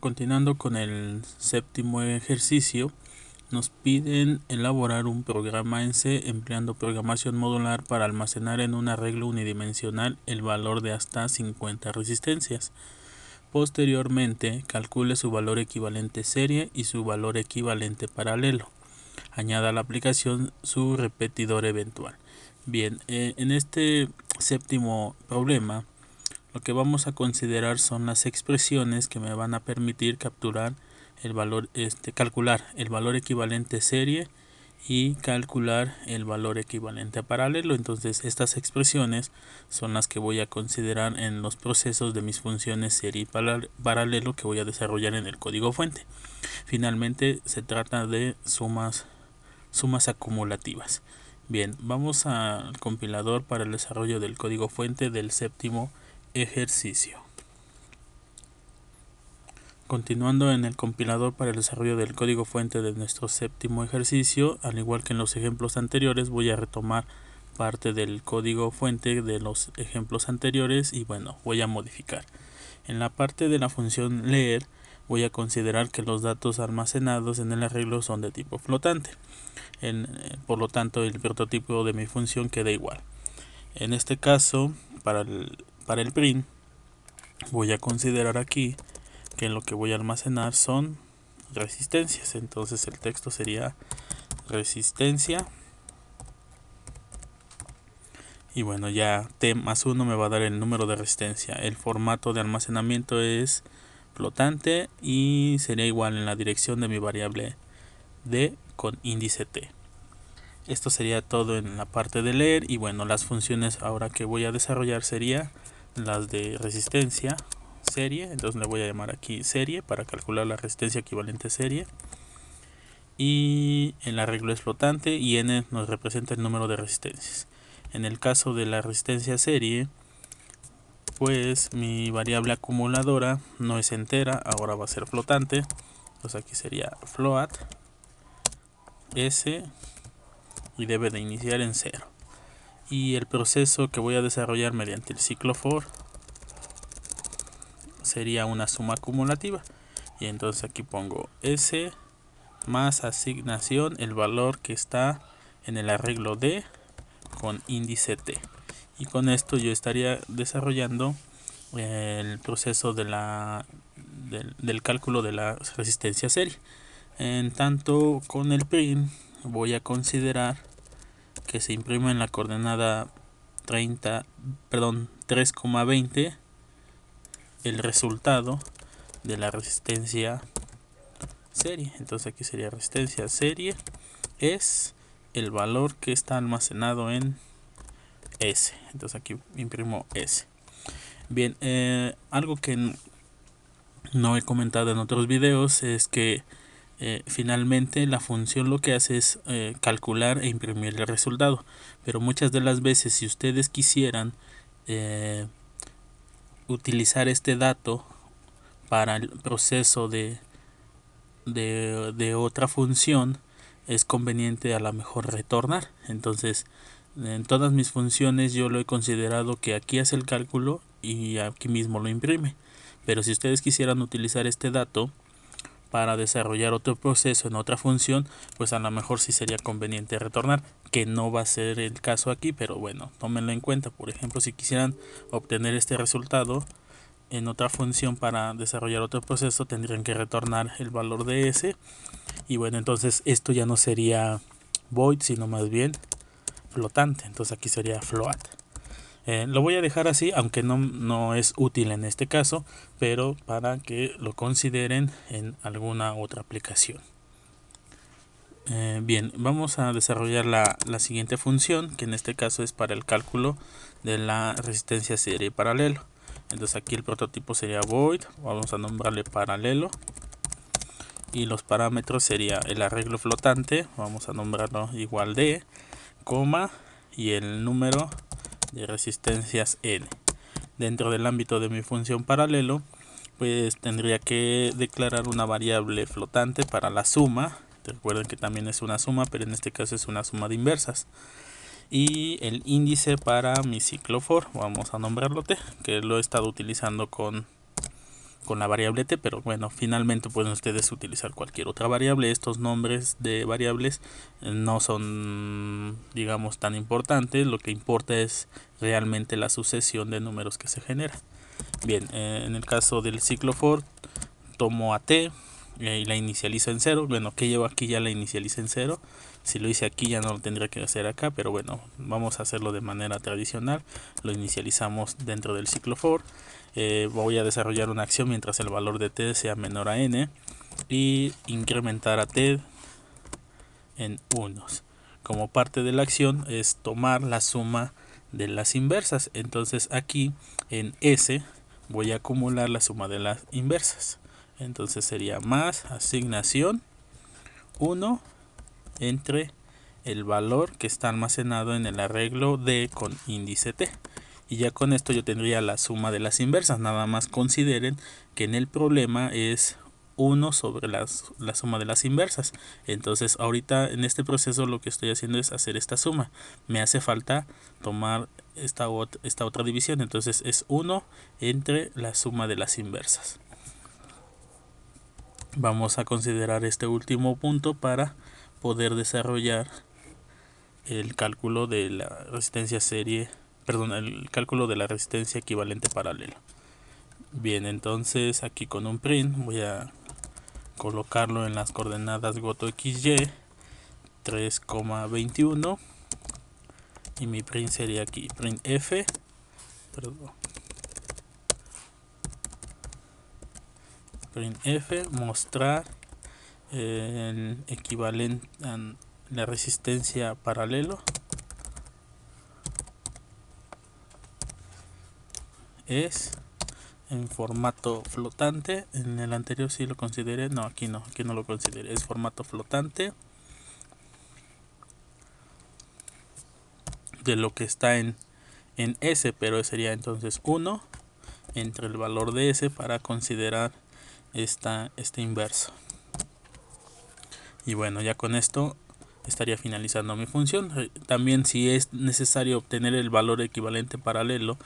Continuando con el séptimo ejercicio, nos piden elaborar un programa en C empleando programación modular para almacenar en un arreglo unidimensional el valor de hasta 50 resistencias. Posteriormente, calcule su valor equivalente serie y su valor equivalente paralelo. Añada a la aplicación su repetidor eventual. Bien, en este séptimo problema, lo que vamos a considerar son las expresiones que me van a permitir capturar el valor, calcular el valor equivalente serie y calcular el valor equivalente a paralelo. Entonces estas expresiones son las que voy a considerar en los procesos de mis funciones serie y paralelo que voy a desarrollar en el código fuente. Finalmente se trata de sumas acumulativas. Bien, vamos al compilador para el desarrollo del código fuente del séptimo ejercicio. Continuando en el compilador para el desarrollo del código fuente de nuestro séptimo ejercicio, al igual que en los ejemplos anteriores, voy a retomar parte del código fuente de los ejemplos anteriores y voy a modificar. En la parte de la función leer, voy a considerar que los datos almacenados en el arreglo son de tipo flotante. Por lo tanto, el prototipo de mi función queda igual. En este caso, para el print, voy a considerar aquí que lo que voy a almacenar son resistencias. Entonces el texto sería resistencia. Y ya t más 1 me va a dar el número de resistencia. El formato de almacenamiento es flotante y sería igual en la dirección de mi variable d con índice t. Esto sería todo en la parte de leer. Y las funciones ahora que voy a desarrollar sería las de resistencia serie. Entonces le voy a llamar aquí serie para calcular la resistencia equivalente serie. Y el arreglo es flotante y n nos representa el número de resistencias. En el caso de la resistencia serie, pues mi variable acumuladora no es entera, ahora va a ser flotante. Entonces aquí sería float s y debe de iniciar en 0. Y el proceso que voy a desarrollar mediante el ciclo for sería una suma acumulativa. Y entonces aquí pongo s más asignación, el valor que está en el arreglo d con índice t. Y con esto yo estaría desarrollando el proceso del cálculo de la resistencia serie. En tanto, con el print voy a considerar que se imprime en la coordenada 3,20 el resultado de la resistencia serie. Entonces aquí sería resistencia serie es el valor que está almacenado en S. Entonces aquí imprimo S. Bien, algo que no he comentado en otros videos es que finalmente la función lo que hace es calcular e imprimir el resultado. Pero muchas de las veces, si ustedes quisieran utilizar este dato para el proceso de otra función, es conveniente a lo mejor retornar. Entonces en todas mis funciones yo lo he considerado que aquí hace el cálculo y aquí mismo lo imprime. Pero si ustedes quisieran utilizar este dato para desarrollar otro proceso en otra función, pues a lo mejor sí sería conveniente retornar, que no va a ser el caso aquí, pero tómenlo en cuenta. Por ejemplo, si quisieran obtener este resultado en otra función para desarrollar otro proceso, tendrían que retornar el valor de S. Y entonces esto ya no sería void, sino más bien flotante. Entonces aquí sería float. Lo voy a dejar así, aunque no es útil en este caso, pero para que lo consideren en alguna otra aplicación. Bien, vamos a desarrollar la siguiente función, que en este caso es para el cálculo de la resistencia serie y paralelo. Entonces aquí el prototipo sería void, vamos a nombrarle paralelo. Y los parámetros sería el arreglo flotante, vamos a nombrarlo igual de, coma, y el número de resistencias n. Dentro del ámbito de mi función paralelo, pues tendría que declarar una variable flotante para la suma. Recuerden que también es una suma, pero en este caso es una suma de inversas. Y el índice para mi ciclo for, vamos a nombrarlo t, que lo he estado utilizando con con la variable t, pero bueno, finalmente pueden ustedes utilizar cualquier otra variable. Estos nombres de variables no son, digamos, tan importantes. Lo que importa es realmente la sucesión de números que se genera. Bien, en el caso del ciclo for, tomo a t y la inicializo en 0. Bueno, que llevo aquí ya la inicialicé en 0. Si lo hice aquí ya no lo tendría que hacer acá, pero bueno, vamos a hacerlo de manera tradicional. Lo inicializamos dentro del ciclo for. Voy a desarrollar una acción mientras el valor de t sea menor a n y incrementar a t en unos. Como parte de la acción es tomar la suma de las inversas. Entonces aquí en S voy a acumular la suma de las inversas. Entonces sería más asignación 1 entre el valor que está almacenado en el arreglo D con índice T. Y ya con esto yo tendría la suma de las inversas. Nada más consideren que en el problema es 1 sobre la suma de las inversas. Entonces ahorita en este proceso lo que estoy haciendo es hacer esta suma. Me hace falta tomar esta otra división. Entonces es 1 entre la suma de las inversas. Vamos a considerar este último punto para poder desarrollar el cálculo de la resistencia serie, perdón, el cálculo de la resistencia equivalente paralelo. Bien, entonces aquí con un print voy a colocarlo en las coordenadas goto xy 3,21 y mi print sería aquí print f, perdón, print f, mostrar el equivalente a la resistencia paralelo es en formato flotante. En el anterior sí lo consideré, no, aquí no lo consideré, es formato flotante de lo que está en S, pero sería entonces 1 entre el valor de S para considerar este inverso. Y bueno, ya con esto estaría finalizando mi función. También, si es necesario obtener el valor equivalente paralelo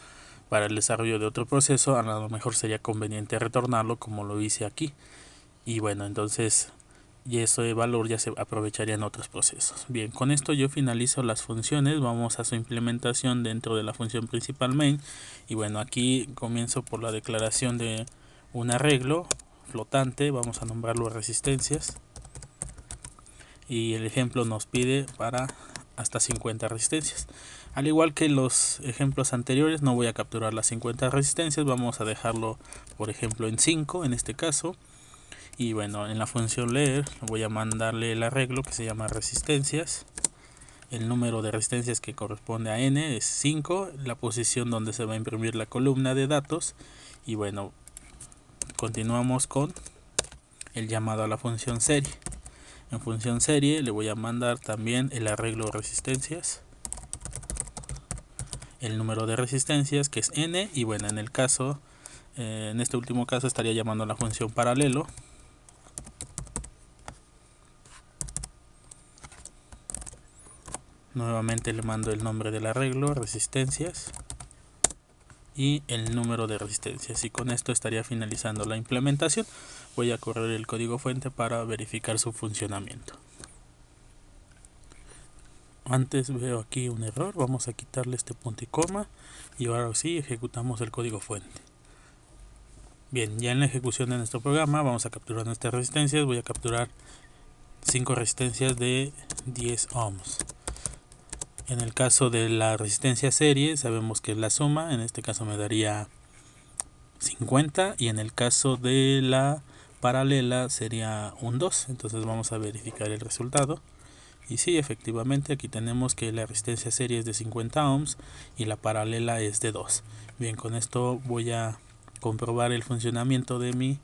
para el desarrollo de otro proceso, a lo mejor sería conveniente retornarlo como lo hice aquí. Y bueno, entonces y ese valor ya se aprovecharía en otros procesos. Bien, con esto yo finalizo las funciones. Vamos a su implementación dentro de la función principal main. Y bueno, aquí comienzo por la declaración de un arreglo flotante. Vamos a nombrarlo resistencias. Y el ejemplo nos pide para hasta 50 resistencias. Al igual que los ejemplos anteriores, no voy a capturar las 50 resistencias. Vamos a dejarlo, por ejemplo, en 5 en este caso. Y bueno, en la función leer voy a mandarle el arreglo que se llama resistencias. El número de resistencias que corresponde a n es 5, la posición donde se va a imprimir la columna de datos. Y bueno, continuamos con el llamado a la función serie. En función serie le voy a mandar también el arreglo de resistencias, el número de resistencias que es n. Y bueno, en el caso, en este último caso estaría llamando a la función paralelo. Nuevamente le mando el nombre del arreglo, resistencias, y el número de resistencias. Y con esto estaría finalizando la implementación. Voy a correr el código fuente para verificar su funcionamiento. Antes veo aquí un error, vamos a quitarle este punto y coma. Y ahora sí ejecutamos el código fuente. Bien, ya en la ejecución de nuestro programa vamos a capturar nuestras resistencias. Voy a capturar 5 resistencias de 10 ohms. En el caso de la resistencia serie sabemos que es la suma, en este caso me daría 50, y en el caso de la paralela sería un 2. Entonces vamos a verificar el resultado. Y sí, efectivamente aquí tenemos que la resistencia serie es de 50 ohms y la paralela es de 2. Bien, con esto voy a comprobar el funcionamiento de mi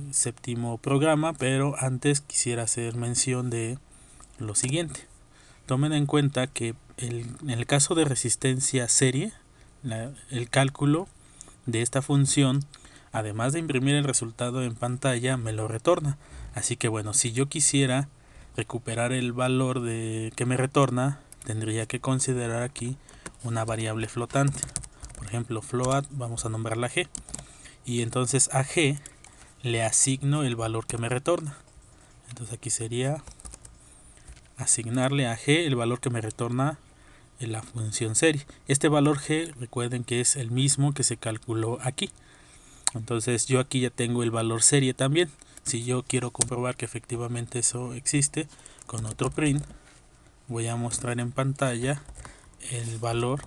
séptimo programa, pero antes quisiera hacer mención de lo siguiente. Tomen en cuenta que en el caso de resistencia serie, el cálculo de esta función, además de imprimir el resultado en pantalla, me lo retorna. Así que bueno, si yo quisiera recuperar el valor que me retorna, tendría que considerar aquí una variable flotante. Por ejemplo, float, vamos a nombrarla g. y entonces a G le asigno el valor que me retorna. Entonces aquí sería asignarle a G el valor que me retorna en la función serie. Este valor G, recuerden que es el mismo que se calculó aquí. Entonces yo aquí ya tengo el valor serie también. Si yo quiero comprobar que efectivamente eso existe, con otro print voy a mostrar en pantalla el valor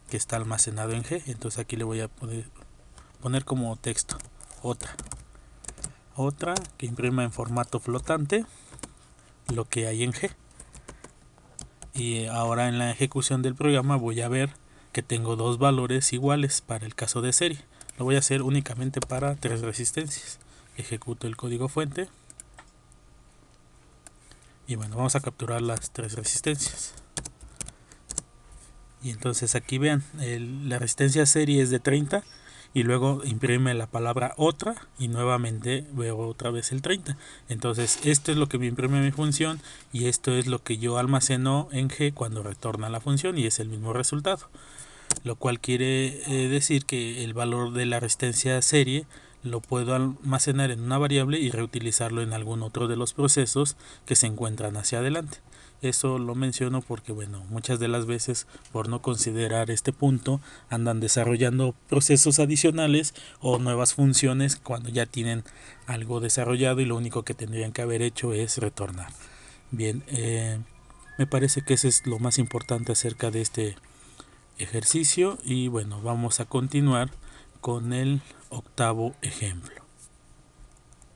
que está almacenado en G. Entonces aquí le voy a poner como texto otra que imprima en formato flotante lo que hay en G. Y ahora en la ejecución del programa voy a ver que tengo dos valores iguales para el caso de serie. Lo voy a hacer únicamente para 3 resistencias. Ejecuto el código fuente y bueno, vamos a capturar las 3 resistencias. Y entonces aquí vean, la resistencia serie es de 30 y luego imprime la palabra otra y nuevamente veo otra vez el 30. Entonces esto es lo que me imprime mi función y esto es lo que yo almaceno en G cuando retorna la función y es el mismo resultado. Lo cual quiere decir que el valor de la resistencia serie lo puedo almacenar en una variable y reutilizarlo en algún otro de los procesos que se encuentran hacia adelante. Eso lo menciono porque bueno, muchas de las veces por no considerar este punto andan desarrollando procesos adicionales o nuevas funciones cuando ya tienen algo desarrollado y lo único que tendrían que haber hecho es retornar. Bien, me parece que eso es lo más importante acerca de este ejercicio y bueno, vamos a continuar con el octavo ejemplo.